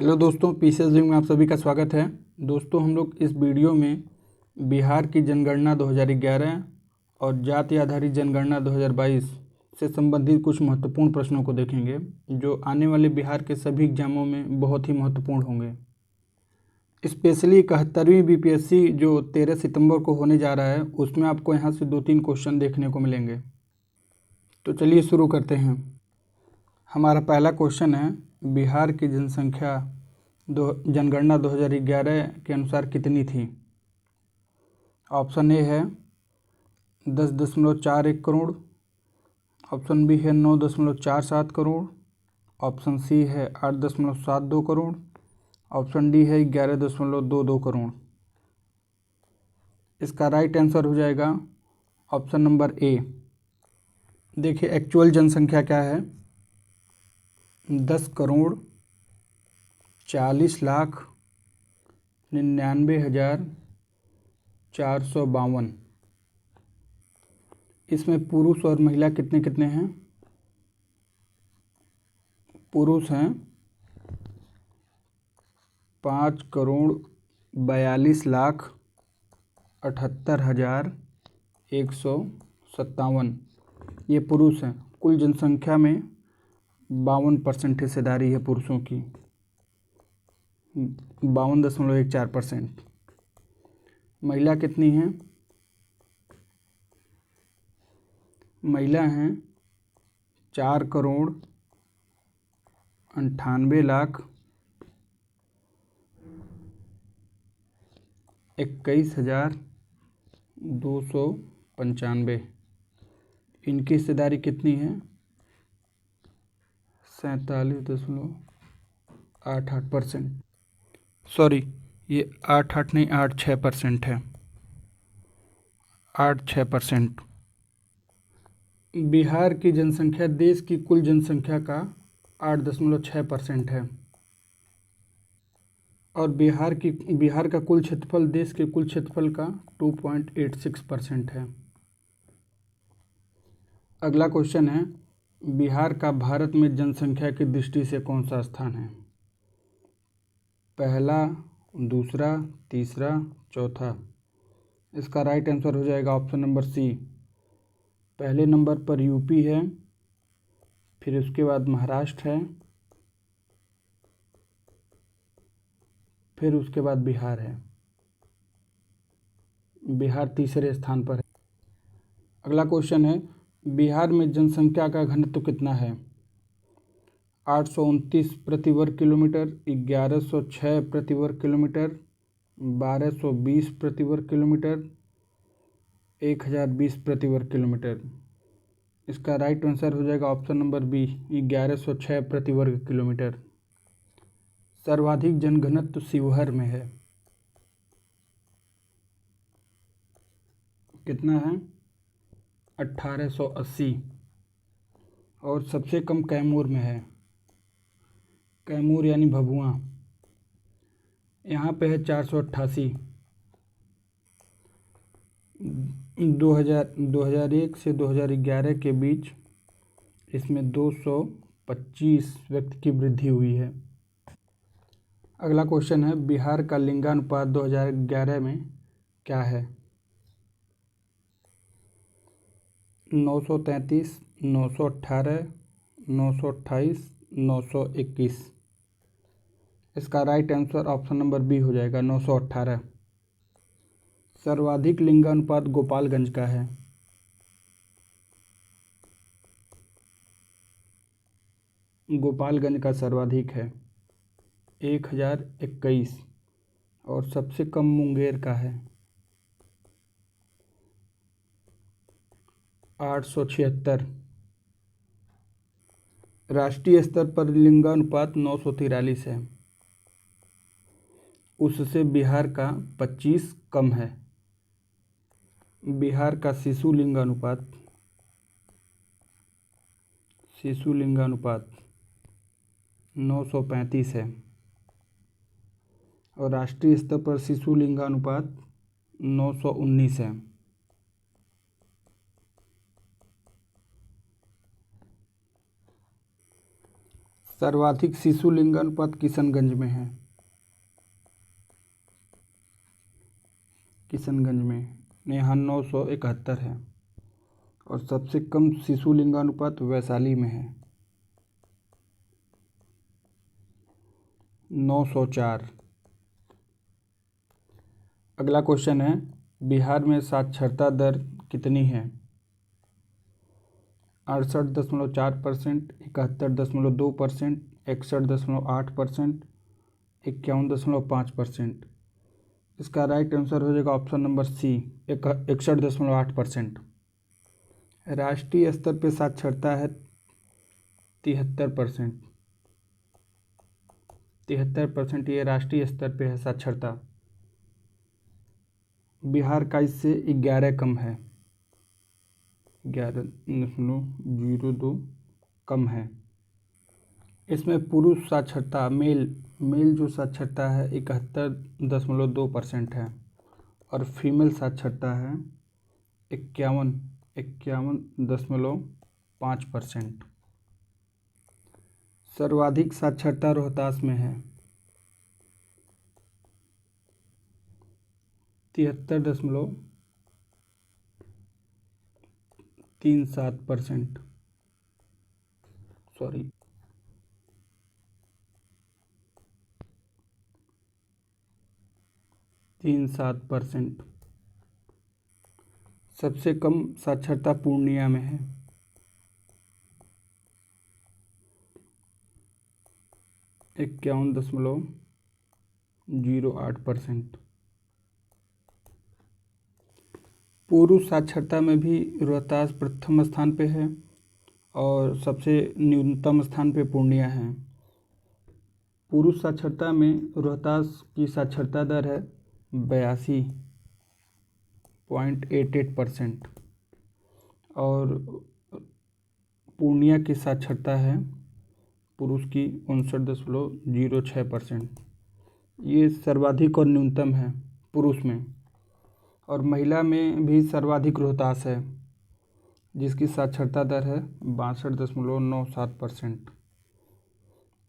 Hello दोस्तों, PCS में आप सभी का स्वागत है। दोस्तों, हम लोग इस वीडियो में बिहार की जनगणना 2011 और जाति आधारित जनगणना 2022 से संबंधित कुछ महत्वपूर्ण प्रश्नों को देखेंगे, जो आने वाले बिहार के सभी एग्जामों में बहुत ही महत्वपूर्ण होंगे। स्पेशली 71वीं बीपीएससी जो 13 सितंबर को होने जा रहा है, उसमें आपको यहाँ से 2-3 क्वेश्चन देखने को मिलेंगे। तो चलिए शुरू करते हैं। हमारा पहला क्वेश्चन है, बिहार की जनसंख्या जनगणना 2011 के अनुसार कितनी थी? ऑप्शन ए है 10.41 करोड़, ऑप्शन बी है 9.47 करोड़, ऑप्शन सी है 8.72 करोड़, ऑप्शन डी है 11.22 करोड़। इसका राइट आंसर हो जाएगा ऑप्शन नंबर ए। देखिए, एक्चुअल जनसंख्या क्या है? 10,99,452। इसमें पुरुष और महिला कितने कितने हैं? पुरुष हैं 5,42,78,157। ये पुरुष हैं। कुल जनसंख्या में 52% हिस्सेदारी है पुरुषों की, 52.14%। महिला कितनी हैं? महिला हैं 4,98,21,295। इनकी हिस्सेदारी कितनी है? 47.88%। सॉरी, ये 88 नहीं, 86% है। 86%। बिहार की जनसंख्या देश की कुल जनसंख्या का 8.6% है, और बिहार का कुल क्षेत्रफल देश के कुल क्षेत्रफल का 2.86% है। अगला क्वेश्चन है, बिहार का भारत में जनसंख्या की दृष्टि से कौन सा स्थान है? पहला, दूसरा, तीसरा, चौथा। इसका राइट आंसर हो जाएगा ऑप्शन नंबर सी। पहले नंबर पर यूपी है, फिर उसके बाद महाराष्ट्र है, फिर उसके बाद बिहार है। बिहार तीसरे स्थान पर है। अगला क्वेश्चन है, बिहार में जनसंख्या का घनत्व कितना है? 829 प्रति वर्ग किलोमीटर, 1106 प्रति वर्ग किलोमीटर, 1220 प्रति वर्ग किलोमीटर, 1020 प्रति वर्ग किलोमीटर। इसका राइट आंसर हो जाएगा ऑप्शन नंबर बी, 1106 प्रति वर्ग किलोमीटर। सर्वाधिक जनघनत्व शिवहर में है। कितना है? 1880। और सबसे कम कैमूर में है। कैमूर यानी भभुआ, यहाँ पे है 488। 2001 से 2011 के बीच इसमें 225 व्यक्ति की वृद्धि हुई है। अगला क्वेश्चन है, बिहार का लिंगानुपात 2011 में क्या है? 933, 918, 928, 921। इसका right answer option number B हो जाएगा, 918। सर्वाधिक लिंगानुपात गोपालगंज का है। गोपालगंज का सर्वाधिक है 1021, और सबसे कम मुंगेर का है 876। राष्ट्रीय स्तर पर लिंगानुपात 943 है, उससे बिहार का 25 कम है। बिहार का शिशु लिंगानुपात 935 है, और राष्ट्रीय स्तर पर शिशु लिंगानुपात 919 है। सर्वाधिक शिशु लिंगानुपात किशनगंज में है। किशनगंज में यहाँ 971 है। और सबसे कम शिशु लिंगानुपात वैशाली में है, 904। अगला क्वेश्चन है, बिहार में साक्षरता दर कितनी है? 68.4%, 71.2%, 61.8%, 51.5%। इसका राइट आंसर हो जाएगा ऑप्शन नंबर सी, 61.8%। राष्ट्रीय स्तर पे साक्षरता है 73%। 73% ये राष्ट्रीय स्तर पे है साक्षरता। बिहार का इससे 11 कम है, 11.02 कम है। इसमें पुरुष साक्षरता मेल जो साक्षरता है 71.2% है और फीमेल साक्षरता है 51.5%। सर्वाधिक साक्षरता रोहतास में है 73.37%। सॉरी, 37%। सबसे कम साक्षरता पूर्णिया में है 51.08%। पुरुष साक्षरता में भी रोहतास प्रथम स्थान पे है और सबसे न्यूनतम स्थान पे पूर्णिया है। पुरुष साक्षरता में रोहतास की साक्षरता दर है 82.88% और पूर्णिया की साक्षरता है पुरुष की 59.06%। ये सर्वाधिक और न्यूनतम है पुरुष में। और महिला में भी सर्वाधिक रोहतास है जिसकी साक्षरता दर है 62.97%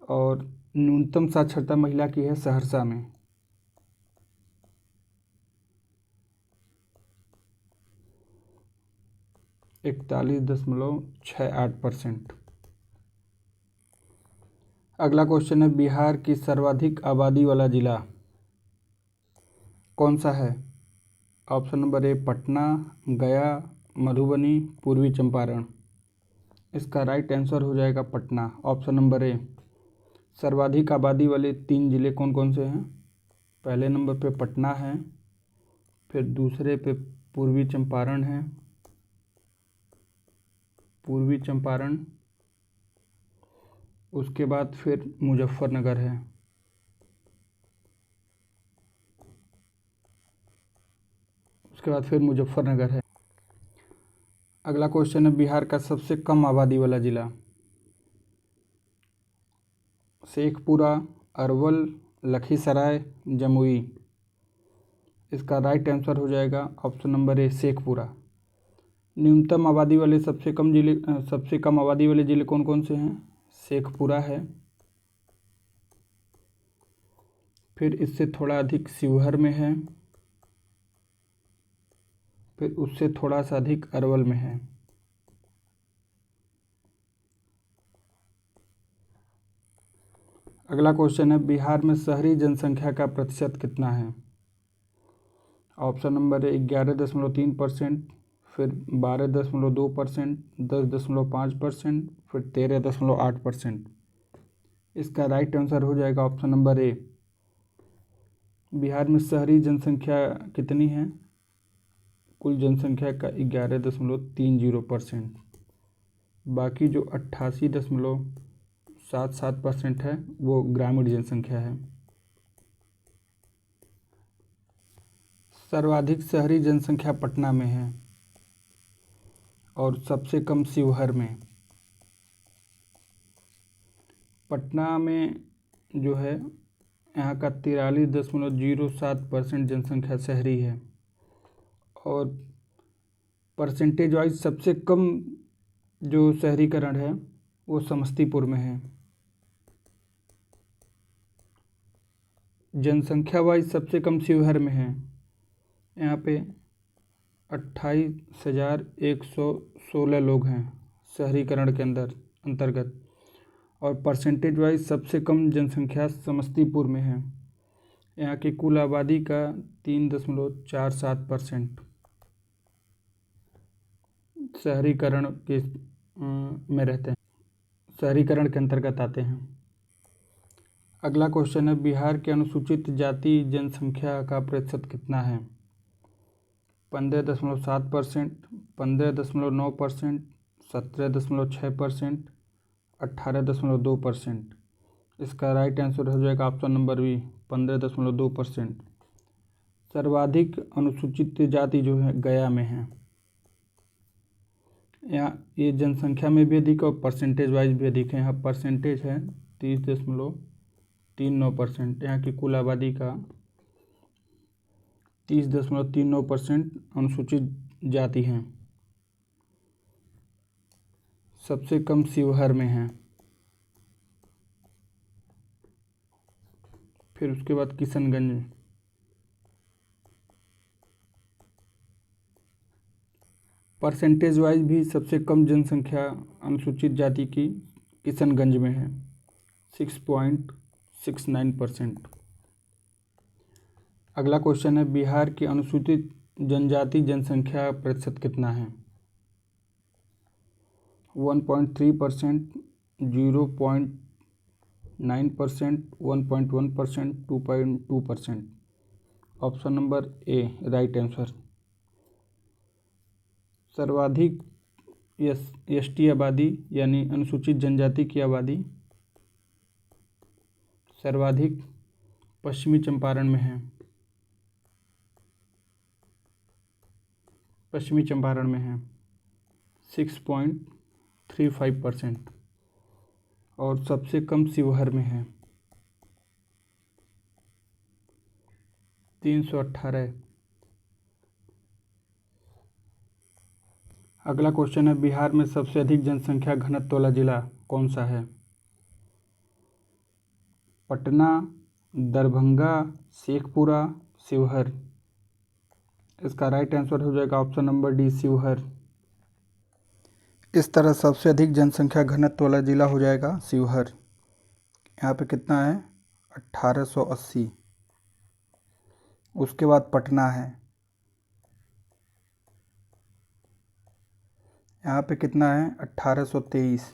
और न्यूनतम साक्षरता महिला की है सहरसा में 41.68%। अगला क्वेश्चन है, बिहार की सर्वाधिक आबादी वाला जिला कौन सा है? ऑप्शन नंबर ए पटना, गया, मधुबनी, पूर्वी चंपारण। इसका राइट आंसर हो जाएगा पटना, ऑप्शन नंबर ए। सर्वाधिक आबादी वाले 3 जिले कौन कौन से हैं? पहले नंबर पे पटना है, फिर दूसरे पे पूर्वी चंपारण है, पूर्वी चंपारण, उसके बाद फिर मुजफ्फरनगर है। उसके बाद फिर मुजफ्फरनगर है। अगला क्वेश्चन है, बिहार का सबसे कम आबादी वाला जिला? शेखपुरा, अरवल, लखीसराय, जमुई। इसका राइट आंसर हो जाएगा ऑप्शन नंबर ए शेखपुरा। न्यूनतम आबादी वाले सबसे कम आबादी वाले जिले कौन कौन से हैं? शेखपुरा है, फिर इससे थोड़ा अधिक शिवहर में है, फिर उससे थोड़ा सा अधिक अरवल में है। अगला क्वेश्चन है, बिहार में शहरी जनसंख्या का प्रतिशत कितना है? ऑप्शन नंबर ए 11.3%, फिर 12.2%, 10.5%, फिर 13.8%। इसका राइट आंसर हो जाएगा ऑप्शन नंबर ए। बिहार में शहरी जनसंख्या कितनी है? कुल जनसंख्या का 11.30%। बाकी जो 88.77% है वो ग्रामीण जनसंख्या है। सर्वाधिक शहरी जनसंख्या पटना में है और सबसे कम शिवहर में। पटना में जो है यहाँ का 43.07% जनसंख्या शहरी है और परसेंटेज वाइज सबसे कम जो शहरीकरण है वो समस्तीपुर में है। जनसंख्या वाइज सबसे कम शिवहर में है। यहाँ पे 28,116 लोग हैं शहरीकरण के अंतर्गत। और परसेंटेज वाइज सबसे कम जनसंख्या समस्तीपुर में है। यहाँ की कुल आबादी का 3.47% शहरीकरण के में रहते हैं, शहरीकरण के अंतर्गत आते हैं। अगला क्वेश्चन है, बिहार के अनुसूचित जाति जनसंख्या का प्रतिशत कितना है? 15.7%, 15.9%, 17.6%, 18.2%। इसका राइट आंसर हो जाएगा ऑप्शन नंबर बी, 15.2%। सर्वाधिक अनुसूचित जाति जो है गया में है। यहाँ ये जनसंख्या में भी अधिक और परसेंटेज वाइज भी अधिक है। यहाँ परसेंटेज है 30.39%। यहाँ की कुल आबादी का 30.39% अनुसूचित जाति हैं। सबसे कम शिवहर में है। फिर उसके बाद किशनगंज। परसेंटेज वाइज भी सबसे कम जनसंख्या अनुसूचित जाति की किशनगंज में है, 6.69%। अगला क्वेश्चन है, बिहार की अनुसूचित जनजाति जनसंख्या प्रतिशत कितना है? 1.3%, 0.9%, 1.1%, 2.2%। ऑप्शन नंबर ए राइट आंसर। सर्वाधिक एसटी आबादी यानी अनुसूचित जनजाति की आबादी सर्वाधिक पश्चिमी चंपारण में है। पश्चिमी चंपारण में है 6.35%। और सबसे कम शिवहर में है 318। अगला क्वेश्चन है, बिहार में सबसे अधिक जनसंख्या घनत्व वाला जिला कौन सा है? पटना, दरभंगा, शेखपुरा, शिवहर। इसका राइट आंसर हो जाएगा ऑप्शन नंबर डी, शिवहर। इस तरह सबसे अधिक जनसंख्या घनत्व वाला जिला हो जाएगा शिवहर। यहाँ पे कितना है? 1880। उसके बाद पटना है, यहाँ पे कितना है? 1823।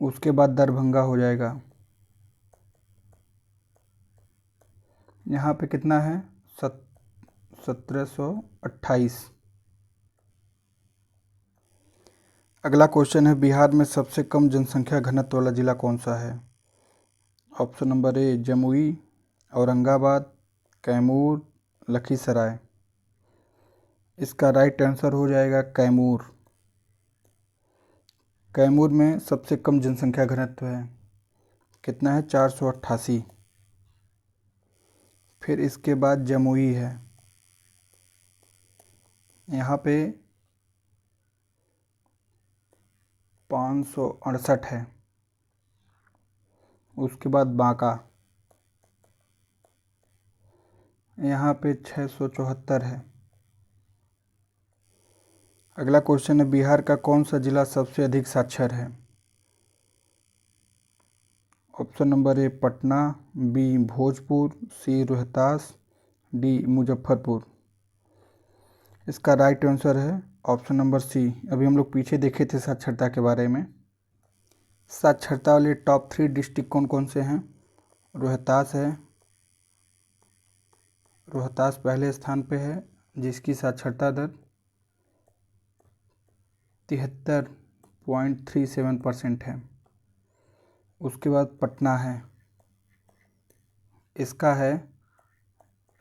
उसके बाद दरभंगा हो जाएगा, यहाँ पे कितना है? 1728। अगला क्वेश्चन है, बिहार में सबसे कम जनसंख्या घनत्व वाला जिला कौन सा है? ऑप्शन नंबर ए जमुई, औरंगाबाद, कैमूर, लखीसराय। इसका राइट आंसर हो जाएगा कैमूर। कैमूर में सबसे कम जनसंख्या घनत्व है, कितना है? 488। फिर इसके बाद जमुई है, यहाँ पे 568 है। उसके बाद बांका, यहाँ पे 674 है। अगला क्वेश्चन है, बिहार का कौन सा जिला सबसे अधिक साक्षर है? Option number A Patna, B Bhojpur, C Rohtas, D Muzaffarpur. इसका राइट आंसर है ऑप्शन नंबर सी। अभी हम लोग पीछे देखे थे साक्षरता के बारे में। साक्षरता वाले टॉप 3 डिस्ट्रिक्ट कौन कौन से हैं? रोहतास है, रोहतास पहले स्थान पे है जिसकी साक्षरता दर 73.37% है। उसके बाद पटना है, इसका है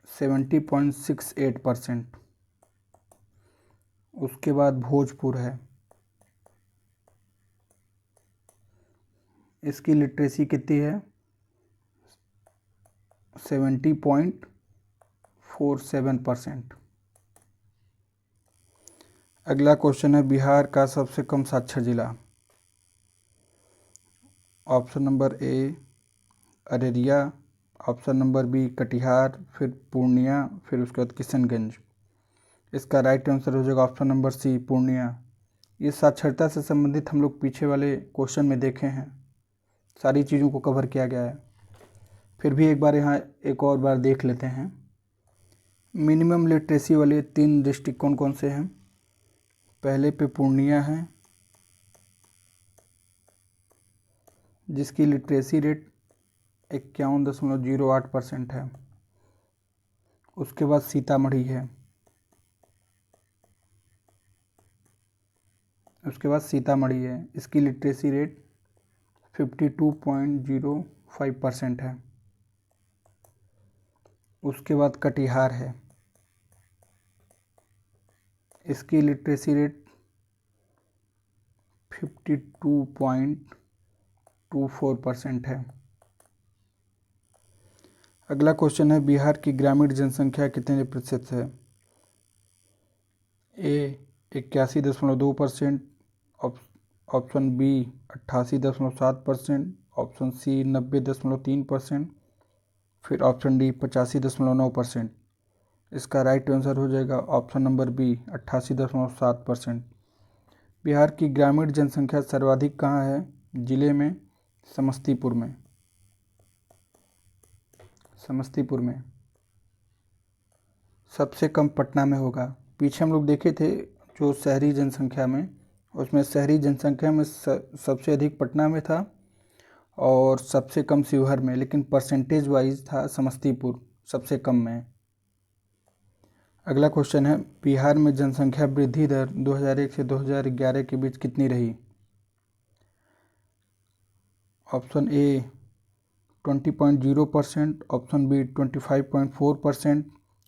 70.68%। उसके बाद भोजपुर है, इसकी लिटरेसी कितनी है? 70.47%। अगला क्वेश्चन है, बिहार का सबसे कम साक्षर जिला। Option number A Araria, option number B Katihar, फिर पूर्णिया, फिर उसके बाद किशनगंज। इसका राइट आंसर हो जाएगा ऑप्शन नंबर सी पूर्णिया। ये साक्षरता से संबंधित हम लोग पीछे वाले क्वेश्चन में देखे हैं, सारी चीज़ों को कवर किया गया है। फिर भी एक बार यहाँ एक और बार देख लेते हैं। मिनिमम लिटरेसी वाले 3 डिस्ट्रिक्ट कौन कौन से हैं। पहले पे पूर्णिया है जिसकी लिटरेसी रेट 51.08% है। उसके बाद सीतामढ़ी है, इसकी लिटरेसी रेट 52.05% है। उसके बाद कटिहार है, इसकी लिटरेसी रेट 52.24% है। अगला क्वेश्चन है बिहार की ग्रामीण जनसंख्या कितने प्रतिशत है। ए 81.2%, ऑप्शन बी 88.7%, ऑप्शन सी 90.3%, फिर ऑप्शन डी 85.9%। इसका राइट आंसर हो जाएगा ऑप्शन नंबर बी 88.7%। बिहार की ग्रामीण जनसंख्या सर्वाधिक कहाँ है। जिले में समस्तीपुर में। सबसे कम पटना में होगा। पीछे हम लोग देखे थे जो शहरी जनसंख्या में, उसमें शहरी जनसंख्या में सबसे अधिक पटना में था और सबसे कम शिवहर में, लेकिन परसेंटेज वाइज था समस्तीपुर सबसे कम में। अगला क्वेश्चन है बिहार में जनसंख्या वृद्धि दर 2001 से 2011 के बीच कितनी रही। Option A 20.0%, option B 25.4%,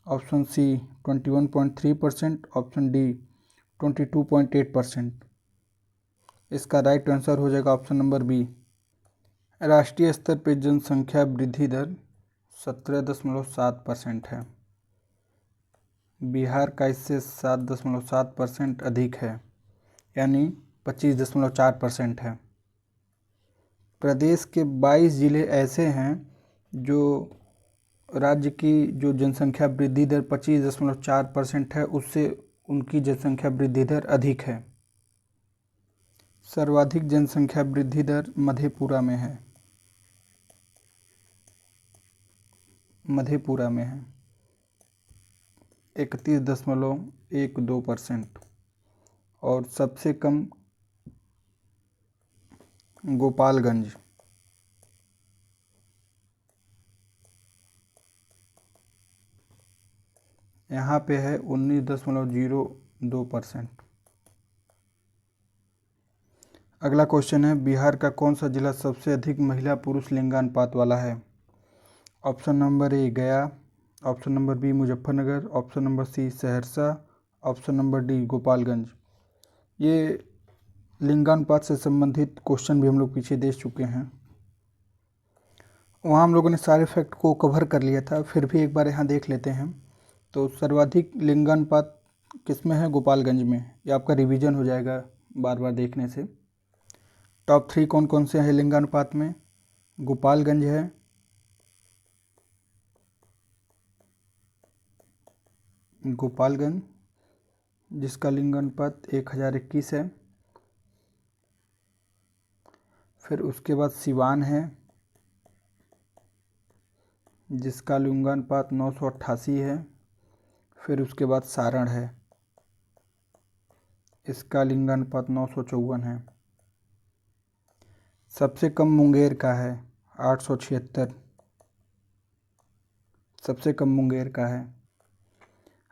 option C 21.3%, option D 22.8%। इसका राइट आंसर हो जाएगा ऑप्शन नंबर बी। राष्ट्रीय स्तर पर जनसंख्या वृद्धि दर 17.7% है। बिहार का इससे 7.7% अधिक है, यानी 25.4% है। प्रदेश के 22 जिले ऐसे हैं जो राज्य की जो जनसंख्या वृद्धि दर 25.4% है, उससे उनकी जनसंख्या वृद्धि दर अधिक है। सर्वाधिक जनसंख्या वृद्धि दर मधेपुरा में है, 31.12%। और सबसे कम गोपालगंज, यहाँ पे है 19.02%। अगला क्वेश्चन है बिहार का कौन सा जिला सबसे अधिक महिला पुरुष लिंगानुपात वाला है। Option number A Gaya, option number B Muzaffarnagar, option number C Saharsa, option number D Gopalganj. ये लिंगानुपात से संबंधित क्वेश्चन भी हम लोग पीछे दे चुके हैं, वहाँ हम लोगों ने सारे फैक्ट को कवर कर लिया था। फिर भी एक बार यहाँ देख लेते हैं। तो सर्वाधिक लिंगानुपात किस में है, गोपालगंज में। ये आपका रिवीजन हो जाएगा बार बार देखने से। टॉप 3 कौन कौन से हैं लिंगानुपात में। गोपालगंज है, जिसका लिंगानुपात 1021 है। फिर उसके बाद सिवान है जिसका लिंगानुपात 988 है। फिर उसके बाद सारण है, इसका लिंगानुपात 954 है। सबसे कम मुंगेर का है 876, सबसे कम मुंगेर का है।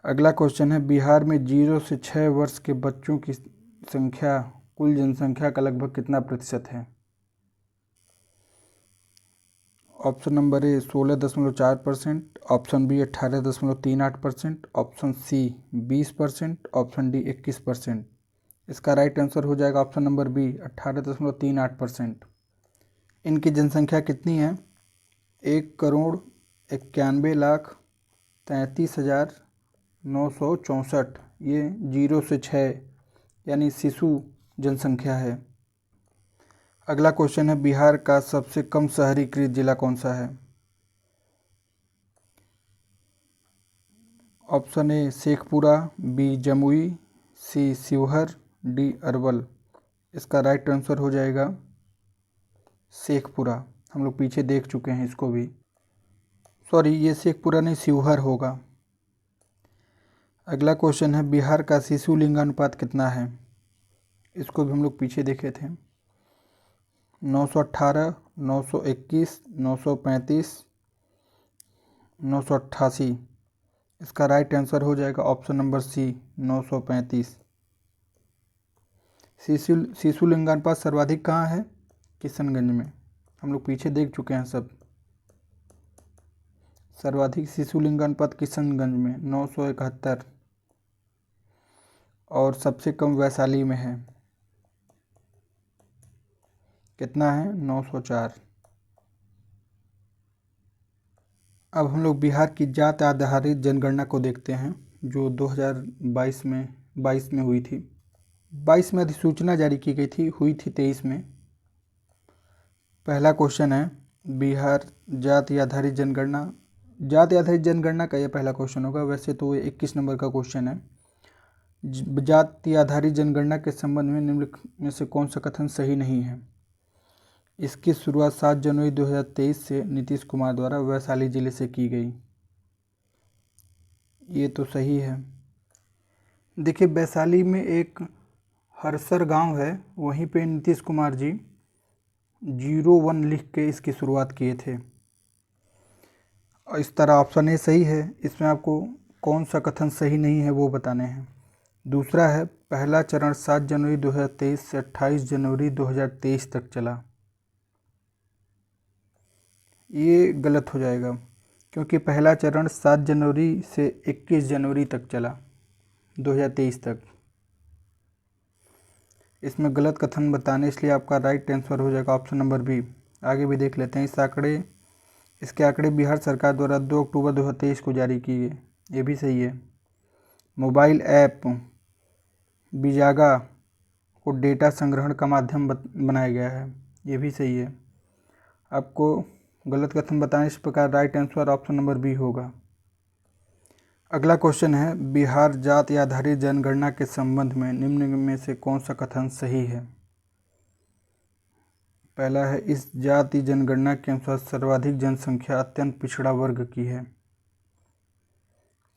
अगला क्वेश्चन है बिहार में 0 से 6 वर्ष के बच्चों की संख्या कुल जनसंख्या का लगभग कितना प्रतिशत है। Option number A 16.4%, option B 18.38%, option C 20%, option D 21%। इसका राइट आंसर हो जाएगा ऑप्शन नंबर बी 18.38%। इनकी जनसंख्या कितनी है, 1,91,33,964। ये 0 से 6 यानी शिशु जनसंख्या है। अगला क्वेश्चन है बिहार का सबसे कम शहरीकृत जिला कौन सा है। Option A Sheikhpura, B Jamui, C Sheohar, D Arwal. इसका राइट आंसर हो जाएगा शेखपुरा। हम लोग पीछे देख चुके हैं इसको भी। सॉरी, ये शेखपुरा नहीं, शिवहर होगा। अगला क्वेश्चन है बिहार का शिशु लिंगानुपात कितना है। इसको भी हम लोग पीछे देखे थे। 918, 921, 935, 988। इसका राइट आंसर हो जाएगा ऑप्शन नंबर सी 935। शिशु लिंगानुपात सर्वाधिक कहाँ है? किशनगंज में। हम लोग पीछे देख चुके हैं सब। सर्वाधिक शिशु लिंगानुपात किशनगंज में 971 और सबसे कम वैशाली में है। कितना है? 904। अब हम लोग बिहार की जाति आधारित जनगणना को देखते हैं जो 2022 में हुई थी। 22 में अधिसूचना जारी की गई थी, हुई थी 23 में। पहला क्वेश्चन है बिहार जाति आधारित जनगणना। जाति आधारित जनगणना का यह पहला क्वेश्चन होगा। वैसे तो ये 21 नंबर का क्वेश्चन है। जाति आधारित जनगणना के संबंध में निम्नलिखित में से कौन सा कथन सही नहीं है? इसकी शुरुआत 7 जनवरी 2023 से नीतीश कुमार द्वारा वैशाली जिले से की गई। ये तो सही है। देखिए, वैशाली में एक हरसर गांव है, वहीं पे नीतीश कुमार जी 01 लिख के इसकी शुरुआत किए थे। और इस तरह ऑप्शन ए सही है। इसमें आपको कौन सा कथन सही नहीं है वो बताने हैं। दूसरा है पहला चरण 7 जनवरी 2023 से 28 जनवरी 2023 तक चला। ये गलत हो जाएगा क्योंकि पहला चरण 7 जनवरी से 21 जनवरी तक चला, 2023 तक। इसमें गलत कथन बताने, इसलिए आपका राइट आंसर हो जाएगा ऑप्शन नंबर बी। आगे भी देख लेते हैं। इसके आंकड़े बिहार सरकार द्वारा 2 अक्टूबर 2023 को जारी किए गए। ये भी सही है। मोबाइल ऐप बिजागा को डेटा संग्रहण का माध्यम बनाया गया है। ये भी सही है। आपको गलत कथन बताने इस प्रकार right answer option number B होगा। अगला क्वेश्चन है बिहार जाति आधारित जनगणना के संबंध में निम्न में से कौन सा कथन सही है? पहला है इस जाति जनगणना के अनुसार सर्वाधिक जनसंख्या अत्यंत पिछड़ा वर्ग की है।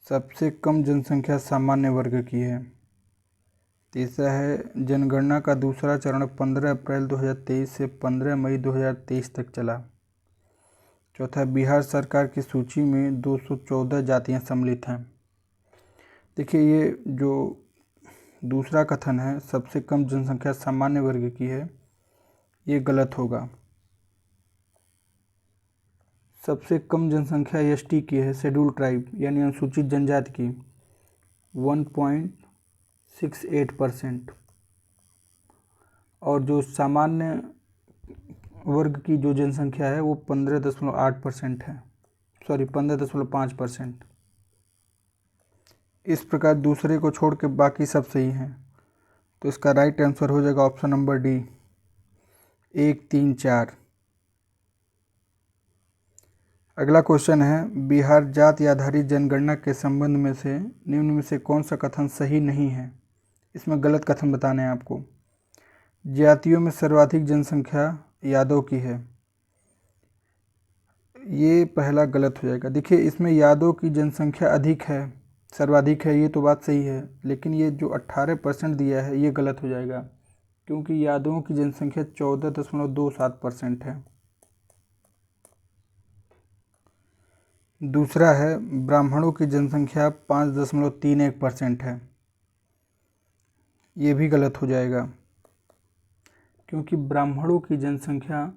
सबसे कम जनसंख्या सामान्य वर्ग की है। तीसरा है जनगणना का दूसरा चरण 15 अप्रैल 2023 से 15 मई 2023 तक चला। चौथा, बिहार सरकार की सूची में 214 जातियां सम्मिलित हैं। देखिए, ये जो दूसरा कथन है सबसे कम जनसंख्या सामान्य वर्ग की है, ये गलत होगा। सबसे कम जनसंख्या एसटी की है, शेड्यूल ट्राइब यानी अनुसूचित जनजाति की, 1.68%। और जो सामान्य वर्ग की जो जनसंख्या है वो 15.8% है, सॉरी 15.5%। इस प्रकार दूसरे को छोड़ के बाकी सब सही हैं। तो इसका राइट आंसर हो जाएगा ऑप्शन नंबर डी 1, 3, 4। अगला क्वेश्चन है बिहार जाति आधारित जनगणना के संबंध में से निम्न में से कौन सा कथन सही नहीं है? इसमें गलत कथन बताने हैं आपको। जातियों में सर्वाधिक जनसंख्या यादव की है। ये पहला गलत हो जाएगा। देखिए, इसमें यादव की जनसंख्या अधिक है, सर्वाधिक है, ये तो बात सही है, लेकिन ये जो 18% दिया है ये गलत हो जाएगा क्योंकि यादवों की जनसंख्या 14.27% है। दूसरा है ब्राह्मणों की जनसंख्या 5.31% है। ये भी गलत हो जाएगा क्योंकि ब्राह्मणों की जनसंख्या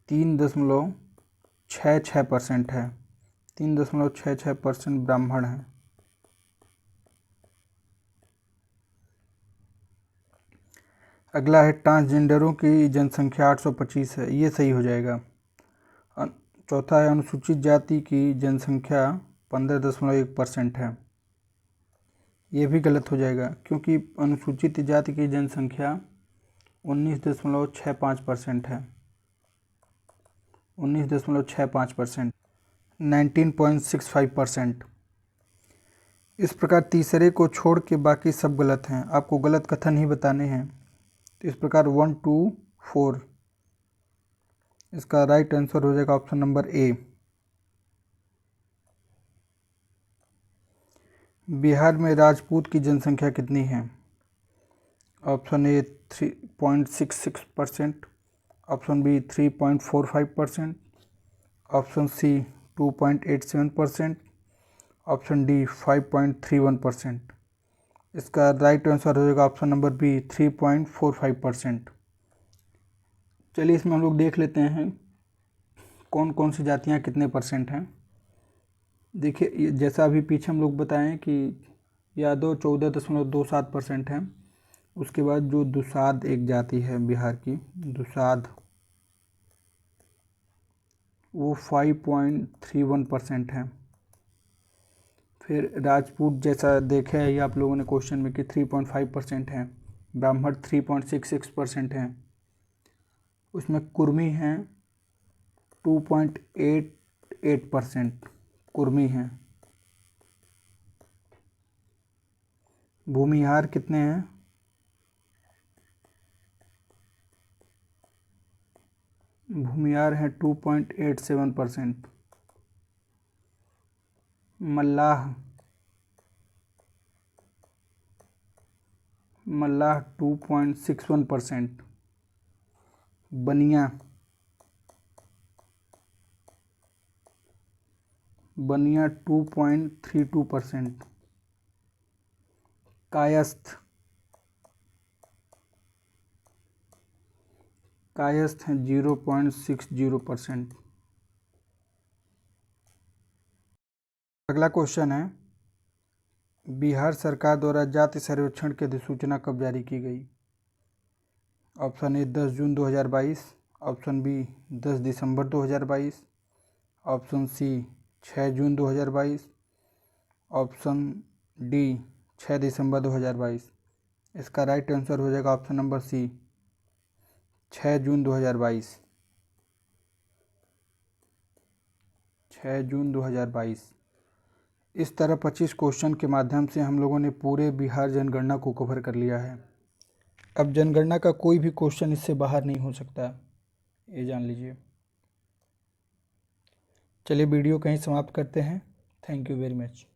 3.66% है। 3.66% ब्राह्मण हैं। अगला है ट्रांसजेंडरों की जनसंख्या 825 है। ये सही हो जाएगा। चौथा है अनुसूचित जाति की जनसंख्या 15.1% है। ये भी गलत हो जाएगा क्योंकि अनुसूचित जाति की जनसंख्या 19.65% है। 19.65%, 19.65%। इस प्रकार तीसरे को छोड़ के बाकी सब गलत हैं, आपको गलत कथन ही बताने हैं। तो इस प्रकार 1 2 4, इसका राइट आंसर हो जाएगा ऑप्शन नंबर ए। बिहार में राजपूत की जनसंख्या कितनी है? Option A 3.66%, option B 3.45%, option C 2.87%, option D 5.31%। इसका राइट आंसर हो जाएगा ऑप्शन नंबर बी 3.45%। चलिए इसमें हम लोग देख लेते हैं कौन कौन सी जातियाँ कितने परसेंट हैं। देखिए जैसा अभी पीछे हम लोग बताएं कि यादव 14.27% हैं। उसके बाद जो दुसाध एक जाति है बिहार की, दुसाध, वो 5.31% है। फिर राजपूत जैसा देखे है आप लोगों ने क्वेश्चन में कि 3.5% है। ब्राह्मण 3.66% हैं। उसमें कुर्मी हैं 2.88%, कुर्मी हैं। भूमिहार कितने हैं? भूमिहार हैं 2.87%। मल्लाह 2.61%। बनिया 2.32%। कायस्थ हैं 0.60%। अगला क्वेश्चन है, बिहार सरकार द्वारा जाति सर्वेक्षण की अधिसूचना कब जारी की गई? ऑप्शन ए 10 जून 2022, ऑप्शन बी 10 दिसंबर 2022, ऑप्शन सी 6 जून 2022, ऑप्शन डी 6 दिसंबर 2022। इसका राइट आंसर हो जाएगा ऑप्शन नंबर सी 6 जून 2022। 6 जून 2022। इस तरह 25 क्वेश्चन के माध्यम से हम लोगों ने पूरे बिहार जनगणना को कवर कर लिया है। अब जनगणना का कोई भी क्वेश्चन इससे बाहर नहीं हो सकता, ये जान लीजिए। चलिए वीडियो कहीं समाप्त करते हैं। Thank you very much.